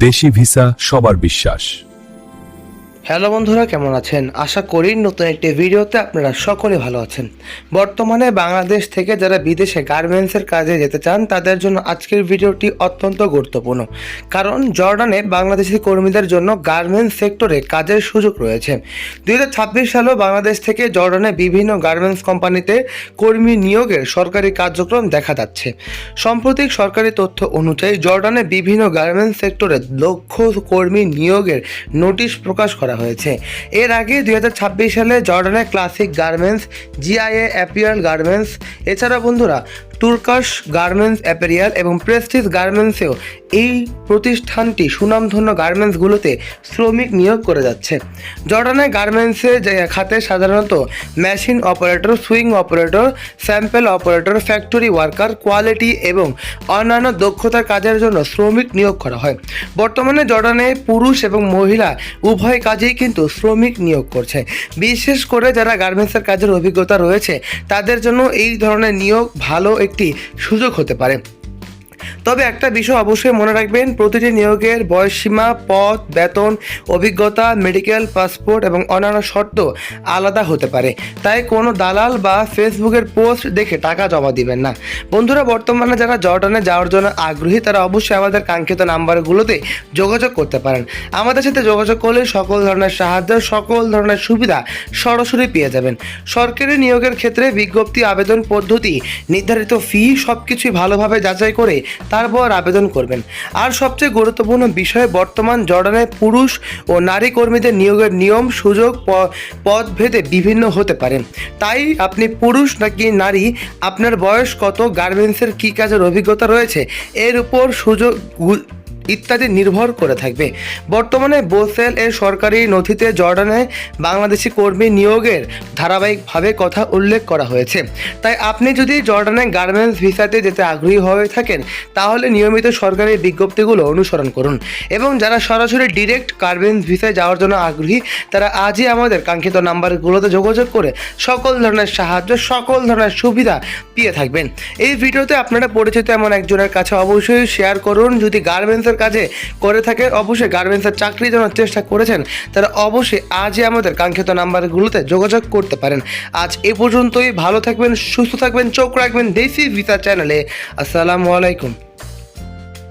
দেশি ভিসা সবার বিশ্বাস। হ্যালো বন্ধুরা, কেমন আছেন? আশা করি নতুন একটি ভিডিওতে আপনারা সকলে ভালো আছেন। বর্তমানে বাংলাদেশ থেকে যারা বিদেশে গার্মেন্টসের কাজে যেতে চান তাদের জন্য আজকের ভিডিওটি অত্যন্ত গুরুত্বপূর্ণ, কারণ জর্ডানে বাংলাদেশি কর্মীদের জন্য গার্মেন্টস সেক্টরে কাজের সুযোগ রয়েছে। 2026 সালেও বাংলাদেশ থেকে জর্ডানে বিভিন্ন গার্মেন্টস কোম্পানিতে কর্মী নিয়োগের সরকারি কার্যক্রম দেখা যাচ্ছে। সাম্প্রতিক সরকারি তথ্য অনুযায়ী জর্ডানে বিভিন্ন গার্মেন্টস সেক্টরে লক্ষ কর্মী নিয়োগের নোটিশ প্রকাশ করা হয়েছে। এর আগে 2026 সালে জর্ডানের ক্লাসিক গার্মেন্টস, জিআইএ অ্যাপিয়ারেল গার্মেন্টস, এছাড়া বন্ধুরা তুর্কাশ গার্মেন্টস অ্যাপেরিয়াল এবং প্রেস্টিজ গার্মেন্টসেও এই প্রতিষ্ঠানটি সুনামধন্য গার্মেন্টসগুলোতে শ্রমিক নিয়োগ করে যাচ্ছে। জর্ডানের গার্মেন্টসের খাতে সাধারণত machine operator, swing operator, sample operator, factory worker, quality এবং অন্যান্য দক্ষতার কাজের জন্য শ্রমিক নিয়োগ করা হয়। বর্তমানে জর্ডানে পুরুষ এবং মহিলা উভয় কাজেই কিন্তু শ্রমিক নিয়োগ করছে। বিশেষ করে যারা গার্মেন্টসের কাজের অভিজ্ঞতা রয়েছে তাদের জন্য এই ধরনের নিয়োগ ভালো একটি সুযোগ হতে পারে। তবে একটা বিষয় অবশ্যই মনে রাখবেন, প্রতিটি নিয়োগের বয়সসীমা, পদ, বেতন, অভিজ্ঞতা, মেডিকেল, পাসপোর্ট এবং অন্যান্য শর্ত আলাদা হতে পারে। তাই কোনো দালাল বা ফেসবুকের পোস্ট দেখে টাকা জমা দিবেন না। বন্ধুরা, বর্তমানে যারা জর্ডানে যাওয়ার জন্য আগ্রহী তারা অবশ্যই আমাদের কাঙ্ক্ষিত নাম্বারগুলোতে যোগাযোগ করতে পারেন। আমাদের সাথে যোগাযোগ করলে সকল ধরনের সাহায্য, সকল ধরনের সুবিধা সরাসরি পেয়ে যাবেন। সরকারি নিয়োগের ক্ষেত্রে বিজ্ঞপ্তি, আবেদন পদ্ধতি, নির্ধারিত ফি সবকিছুই ভালোভাবে যাচাই করে তারপর আবেদন করবেন। আর সবচেয়ে গুরুত্বপূর্ণ বিষয়, বর্তমান জর্ডানে পুরুষ ও নারী কর্মীদের নিয়োগের নিয়ম, সুযোগ পদভেদে বিভিন্ন হতে পারে। তাই আপনি পুরুষ নাকি নারী, আপনার বয়স কত, গার্মেন্টসের কী কাজের অভিজ্ঞতা রয়েছে, এর উপর সুযোগ ইত্যাদি নির্ভর করে থাকবে। বর্তমানে বোসেল এর সরকারি নথিতে জর্ডানে বাংলাদেশি কর্মী নিয়োগের ধারাবাহিকভাবে কথা উল্লেখ করা হয়েছে। তাই আপনি যদি জর্ডানে গার্মেন্টস ভিসাতে যেতে আগ্রহী হয়ে থাকেন তাহলে নিয়মিত সরকারি বিজ্ঞপ্তিগুলো অনুসরণ করুন, এবং যারা সরাসরি ডিরেক্ট গার্মেন্টস ভিসায় যাওয়ার জন্য আগ্রহী তারা আজই আমাদের কাঙ্ক্ষিত নাম্বারগুলোতে যোগাযোগ করে সকল ধরনের সাহায্য, সকল ধরনের সুবিধা পেয়ে থাকবেন। এই ভিডিওতে আপনারা পরিচিত এমন একজনের কাছে অবশ্যই শেয়ার করুন। যদি গার্মেন্টসের কাজে করে থাকে, অবশ্যই গার্মেন্টসের চাকরির জন্য চেষ্টা করেছেন, তারা অবশ্যই আজই আমাদের কাঙ্ক্ষিত নাম্বারগুলোতে যোগাযোগ করতে পারেন। আজ এ পর্যন্তই। ভালো থাকবেন, সুস্থ থাকবেন, চোখ রাখবেন দেশি ভিসা চ্যানেলে। আসসালামু আলাইকুম।